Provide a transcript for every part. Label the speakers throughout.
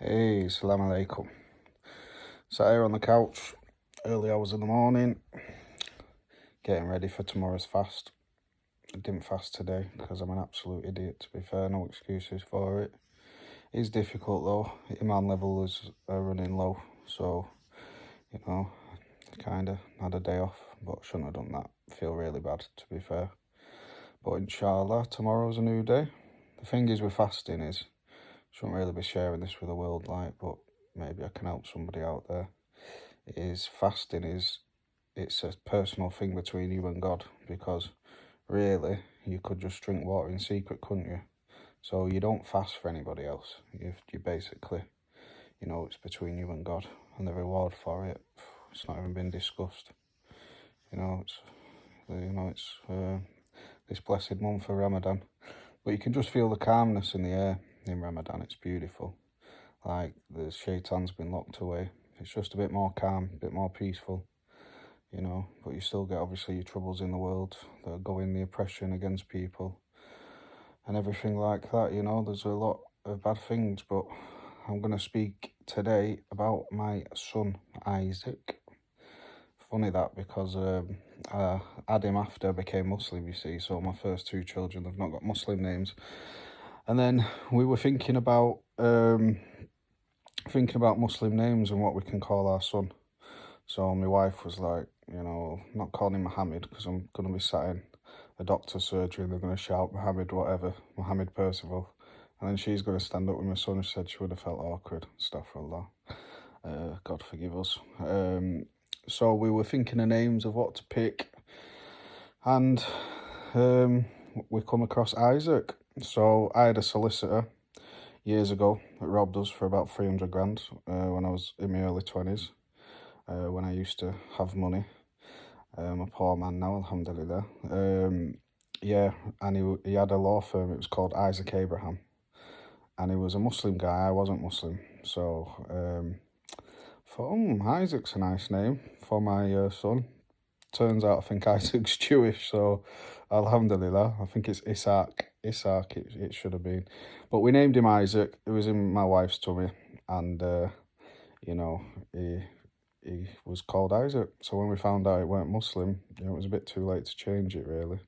Speaker 1: Hey, Assalamu alaikum. Sat here on the couch, early hours in the morning, getting ready for tomorrow's fast. I didn't fast today because I'm an absolute idiot, to be fair, no excuses for it. It's difficult though, Iman level is running low, so, kinda had a day off, but shouldn't have done that. Feel really bad, to be fair. But inshallah, tomorrow's a new day. The thing is with fasting is, shouldn't really be sharing this with the world, but maybe I can help somebody out there. Fasting it's a personal thing between you and God, because really you could just drink water in secret, couldn't you? So you don't fast for anybody else. You basically, it's between you and God, and the reward for it's not even been discussed. It's this blessed month of Ramadan, but you can just feel the calmness in the air in Ramadan. It's beautiful. Like the shaitan's been locked away. It's just a bit more calm, a bit more peaceful. But you still get obviously your troubles in the world that are going, the oppression against people and everything like that. There's a lot of bad things, but I'm going to speak today about my son Isaac. Funny that, because I had him after I became Muslim, you see, so my first two children have not got Muslim names. And then we were thinking about Muslim names and what we can call our son. So my wife was like, not calling him Mohammed, because I'm going to be sat in a doctor's surgery and they're going to shout Mohammed whatever, Mohammed Percival. And then she's going to stand up with my son. She said she would have felt awkward. Astaghfirullah. God forgive us. So we were thinking of names of what to pick. And we come across Isaac. So I had a solicitor years ago that robbed us for about 300 grand when I was in my early 20s. When I used to have money. I'm a poor man now, alhamdulillah. And he had a law firm. It was called Isaac Abraham. And he was a Muslim guy. I wasn't Muslim. So thought, Isaac's a nice name for my son. Turns out I think Isaac's Jewish, so alhamdulillah. I think it's Isaac. It should have been. But we named him Isaac. It was in my wife's tummy. And, he was called Isaac. So when we found out it weren't Muslim, it was a bit too late to change it, really.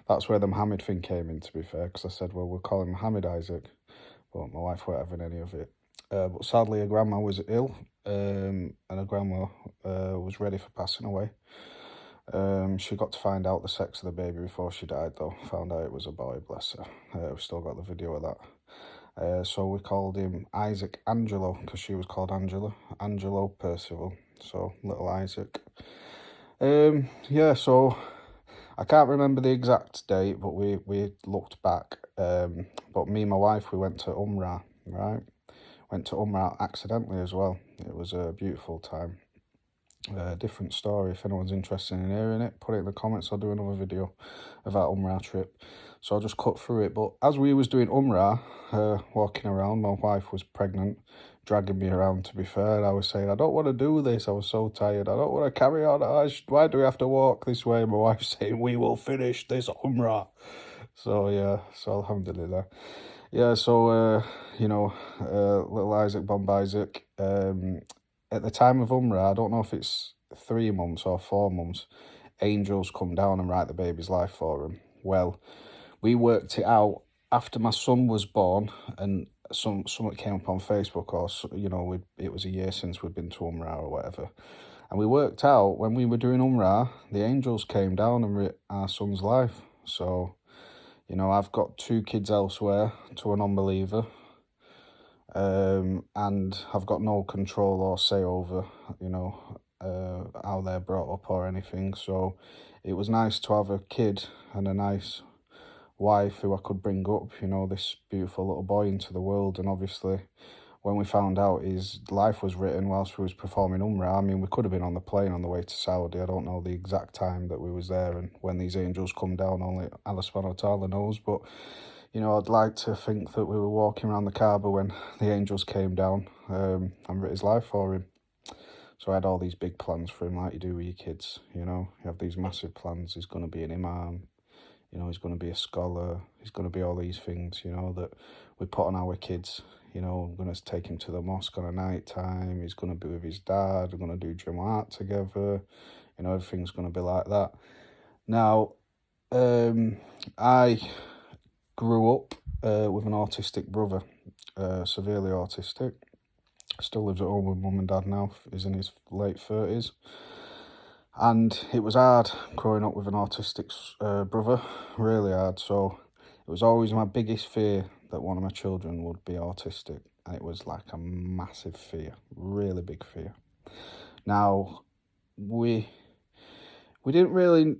Speaker 1: That's where the Mohammed thing came in, to be fair, because I said, well, we'll call him Mohammed Isaac. But my wife weren't having any of it. But sadly, her grandma was ill, and her grandma was ready for passing away. She got to find out the sex of the baby before she died, though. Found out it was a boy, bless her. We've still got the video of that. So we called him Isaac Angelo, because she was called Angela. Angelo Percival. So little Isaac. So I can't remember the exact date, but we looked back. But me and my wife, we went to Umrah, right? Went to Umrah accidentally as well. It was a beautiful time. Different story. If anyone's interested in hearing it, put it in the comments. I'll do another video of our Umrah trip. So I'll just cut through it. But as we was doing Umrah, walking around, my wife was pregnant, dragging me around, to be fair. I was saying, I don't want to do this. I was so tired. I don't want to carry on. Why do we have to walk this way? My wife's saying, we will finish this Umrah. So, yeah. So, alhamdulillah. Yeah, so, little Isaac, Bomb Isaac. At the time of Umrah, I don't know if it's 3 months or 4 months, angels come down and write the baby's life for him. Well, we worked it out after my son was born, and something came up on Facebook, or it was a year since we'd been to Umrah or whatever, and we worked out when we were doing Umrah, the angels came down and wrote our son's life. So, I've got 2 kids elsewhere to an unbeliever. And I've got no control or say over, how they're brought up or anything. So it was nice to have a kid and a nice wife who I could bring up, this beautiful little boy into the world. And obviously, when we found out his life was written whilst we was performing Umrah, I mean, we could have been on the plane on the way to Saudi. I don't know the exact time that we was there and when these angels come down, only Allah subhanahu wa ta'ala knows, but I'd like to think that we were walking around the Kaaba when the angels came down and writ his life for him. So I had all these big plans for him, like you do with your kids, You have these massive plans. He's going to be an imam. You know, he's going to be a scholar. He's going to be all these things, you know, that we put on our kids. You know, I'm going to take him to the mosque on a night time. He's going to be with his dad. We're going to do Jamaat together. You know, everything's going to be like that. Now, I grew up with an autistic brother, severely autistic. Still lives at home with mum and dad now. He's in his late 30s. And it was hard growing up with an autistic brother, really hard. So it was always my biggest fear that one of my children would be autistic. And it was like a massive fear, really big fear. Now, we didn't really,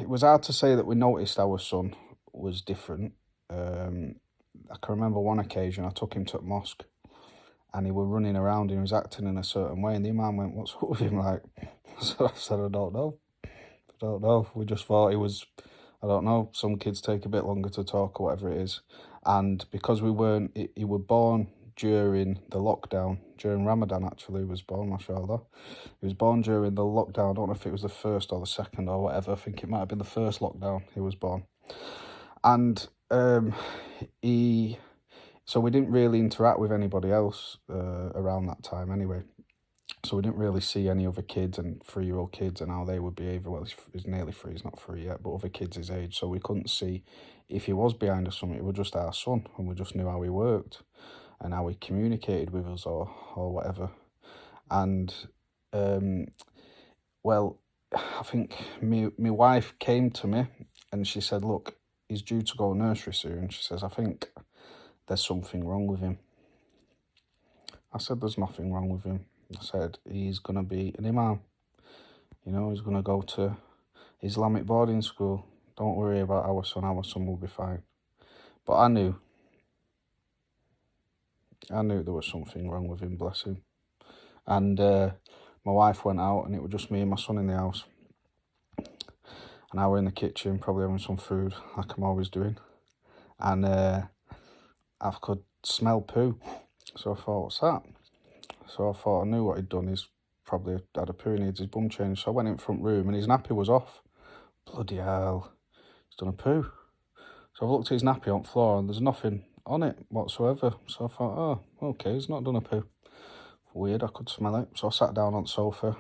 Speaker 1: it was hard to say that we noticed our son was different. I can remember one occasion I took him to mosque and he was running around and he was acting in a certain way, and the imam went, "What's up with him?" Like, so I said, I don't know. We just thought he was, I don't know, some kids take a bit longer to talk or whatever it is. And because we weren't, he was born during the lockdown, during Ramadan actually, he was born, mashallah. He was born during the lockdown. I don't know if it was the first or the second or whatever. I think it might have been the first lockdown he was born. And so we didn't really interact with anybody else around that time anyway. So we didn't really see any other kids and 3-year-old kids and how they would behave. Well, he's nearly 3, he's not 3 yet, but other kids his age. So we couldn't see if he was behind us something. It was just our son, and we just knew how he worked and how he communicated with us or whatever. And, well, I think my wife came to me and she said, "Look, he's due to go nursery soon." She says, "I think there's something wrong with him." I said, "There's nothing wrong with him." I said, "He's going to be an imam. You know, he's going to go to Islamic boarding school. Don't worry about our son will be fine." But I knew there was something wrong with him, bless him. And my wife went out and it was just me and my son in the house. And I were in the kitchen, probably having some food, like I'm always doing. And I could smell poo. So I thought, what's that? So I thought I knew what he'd done. He's probably had a poo, he needs his bum changed. So I went in the front room and his nappy was off. Bloody hell, he's done a poo. So I've looked at his nappy on the floor and there's nothing on it whatsoever. So I thought, oh, okay, he's not done a poo. Weird, I could smell it. So I sat down on the sofa,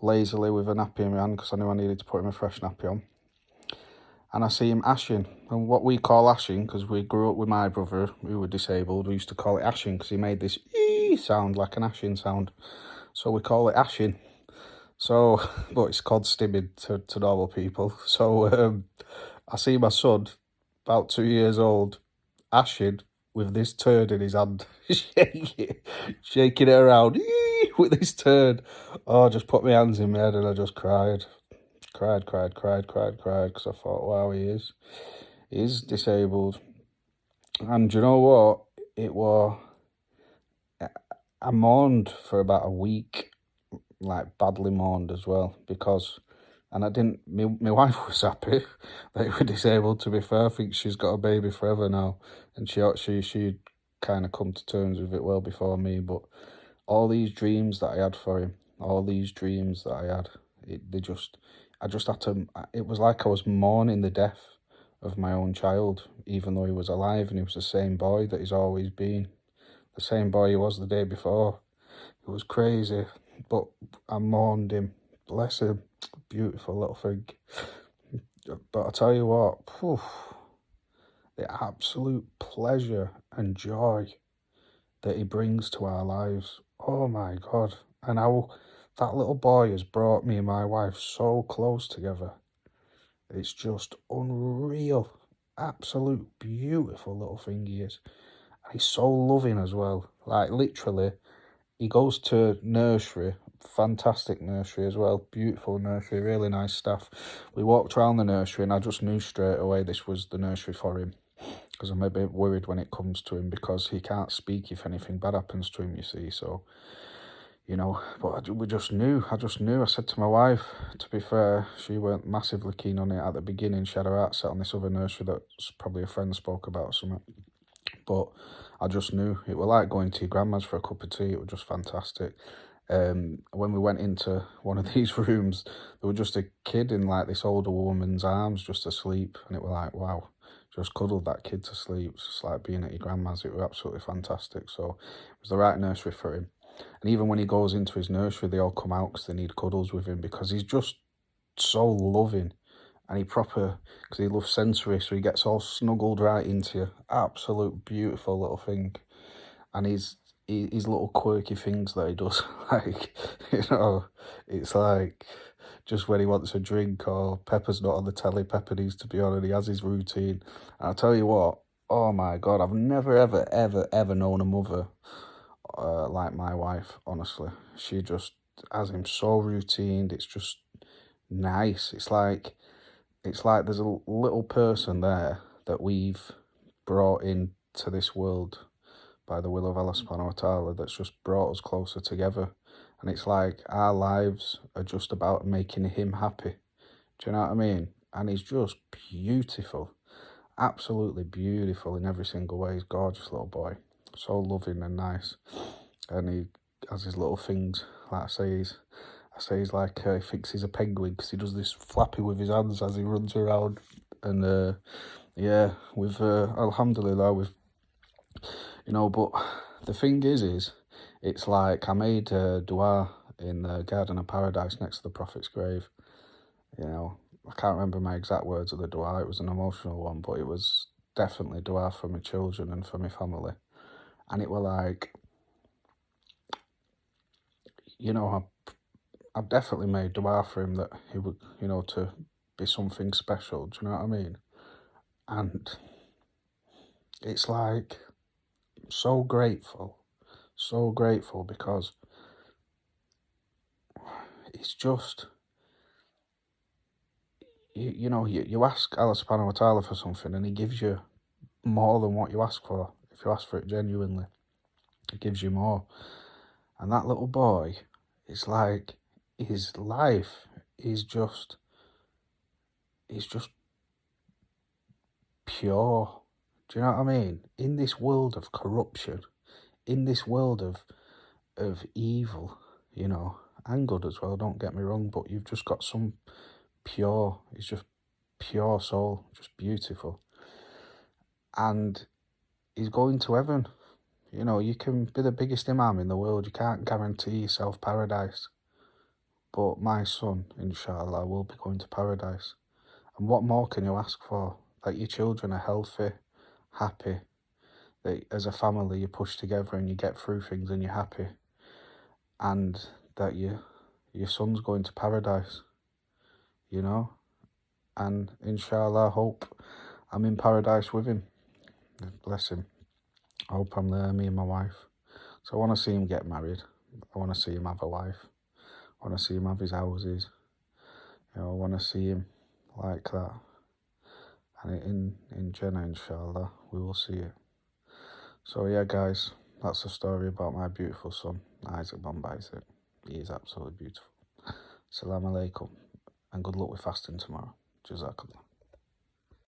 Speaker 1: lazily with a nappy in my hand because I knew I needed to put him a fresh nappy on. And I see him ashing. And what we call ashing, because we grew up with my brother who were disabled, we used to call it ashing because he made this ee sound, like an ashing sound. So we call it ashing. So, but it's called stimming to normal people. So I see my son, about 2 years old, ashing with this turd in his hand, shaking it around with this turd. Oh, I just put my hands in my head and I just cried. Cried, because I thought, wow, he is disabled. And you know what? I mourned for about a week, like badly mourned as well, because, and I didn't, my wife was happy that he was disabled, to be fair. I think she's got a baby forever now, and she kind of come to terms with it well before me, but all these dreams that I had for him, I just had to, it was like I was mourning the death of my own child, even though he was alive and he was the same boy that he's always been, the same boy he was the day before. It was crazy, but I mourned him, bless him, beautiful little thing. But I tell you what, the absolute pleasure and joy that he brings to our lives, oh my God, and how that little boy has brought me and my wife so close together. It's just unreal. Absolute beautiful little thing he is. And he's so loving as well. Like, literally, he goes to nursery, fantastic nursery as well. Beautiful nursery, really nice staff. We walked around the nursery and I just knew straight away this was the nursery for him. Because I'm a bit worried when it comes to him because he can't speak if anything bad happens to him, you see. So, you know, but we just knew. I said to my wife, to be fair, she weren't massively keen on it at the beginning. She had her heart set on this other nursery that probably a friend spoke about or something. But I just knew. It was like going to your grandma's for a cup of tea. It was just fantastic. when we went into one of these rooms, there was just a kid in like this older woman's arms just asleep, and it was like, wow, just cuddled that kid to sleep. It's just like being at your grandma's. It was absolutely fantastic. So it was the right nursery for him. And even when he goes into his nursery, they all come out because they need cuddles with him, because he's just so loving. And he proper, because he loves sensory, so he gets all snuggled right into you. Absolute beautiful little thing. And his little quirky things that he does, like, you know, it's like just when he wants a drink or Pepper's not on the telly, Pepper needs to be on, and he has his routine. And I'll tell you what, oh my God, I've never, ever, ever, ever known a mother like my wife, honestly. She just has him so routined. It's just nice. It's like there's a little person there that we've brought into this world by the will of Allah subhanahu wa ta'ala, that's just brought us closer together. And it's like our lives are just about making him happy. Do you know what I mean? And he's just beautiful. Absolutely beautiful in every single way. He's a gorgeous little boy. So loving and nice. And he has his little things. Like I say he's like, he thinks he's a penguin because he does this flapping with his hands as he runs around. And yeah, we've, alhamdulillah, we've, you know, but the thing is, it's like I made a dua in the Garden of Paradise next to the Prophet's grave. You know, I can't remember my exact words of the dua. It was an emotional one, but it was definitely dua for my children and for my family. And it were like, you know, I've definitely made dua for him that he would, you know, to be something special. Do you know what I mean? And it's like so grateful because it's just, you know, you ask Allah subhanahu wa ta'ala for something and he gives you more than what you ask for. If you ask for it genuinely, he gives you more. And that little boy, it's like his life is just, it's just pure. Do you know what I mean? In this world of corruption, in this world of evil, you know, and good as well, don't get me wrong, but you've just got some pure, it's just pure soul, just beautiful. And he's going to heaven. You know, you can be the biggest imam in the world, you can't guarantee yourself paradise. But my son, inshallah, will be going to paradise. And what more can you ask for? That your children are healthy, happy, that as a family you push together and you get through things and you're happy. And that your son's going to paradise, you know? And inshallah, I hope I'm in paradise with him. Bless him. I hope I'm there, me and my wife. So I want to see him get married. I want to see him have a wife. I want to see him have his houses. You know, I want to see him like that. And in Jannah, inshallah, we will see it. So yeah, guys, that's the story about my beautiful son, Isaac Bombay. He is absolutely beautiful. Assalamu alaikum, and good luck with fasting tomorrow. Jazakallah.